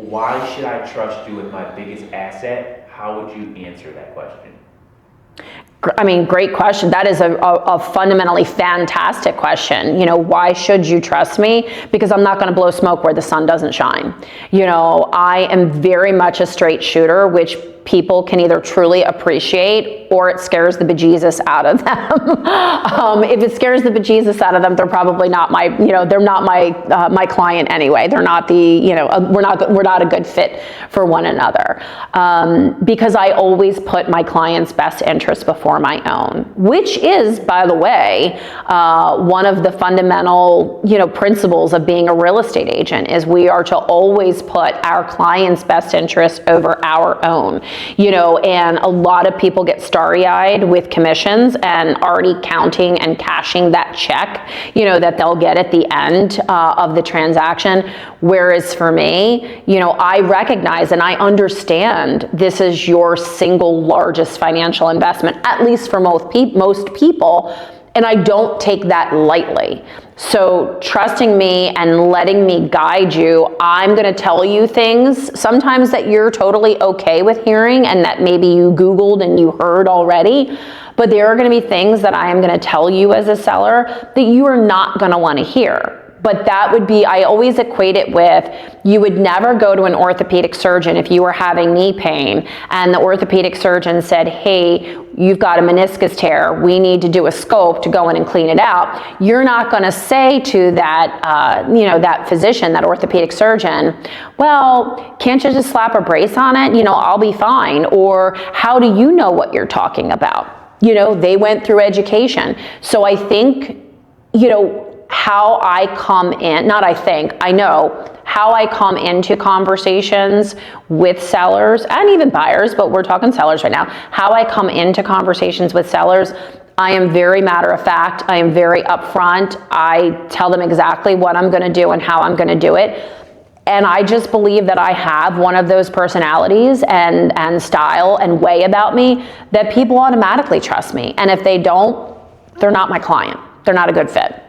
why should I trust you with my biggest asset? How would you answer that question? I mean, great question. That is a fundamentally fantastic question. Why should you trust me? Because I'm not going to blow smoke where the sun doesn't shine. I am very much a straight shooter, which people can either truly appreciate or it scares the bejesus out of them. If it scares the bejesus out of them, they're probably not they're not my client anyway. They're not we're not a good fit for one another. Because I always put my client's best interest before my own, which is, by the way, one of the fundamental, principles of being a real estate agent is we are to always put our client's best interest over our own. And a lot of people get starry-eyed with commissions and already counting and cashing that check, that they'll get at the end of the transaction. Whereas for me, I recognize and I understand this is your single largest financial investment, at least for most people. And I don't take that lightly. So trusting me and letting me guide you, I'm going to tell you things sometimes that you're totally okay with hearing and that maybe you Googled and you heard already. But there are going to be things that I am going to tell you as a seller that you are not going to want to hear. But that would be, I always equate it with, you would never go to an orthopedic surgeon if you were having knee pain and the orthopedic surgeon said, hey, you've got a meniscus tear, we need to do a scope to go in and clean it out. You're not going to say to that, that physician, that orthopedic surgeon, well, can't you just slap a brace on it? I'll be fine. Or how do you know what you're talking about? They went through education. So I think, how I come in, I know how I come into conversations with sellers and even buyers, but we're talking sellers right now. How I come into conversations with sellers, I am very matter of fact. I am very upfront. I tell them exactly what I'm going to do and how I'm going to do it. And I just believe that I have one of those personalities and style and way about me that people automatically trust me. And if they don't, they're not my client. They're not a good fit.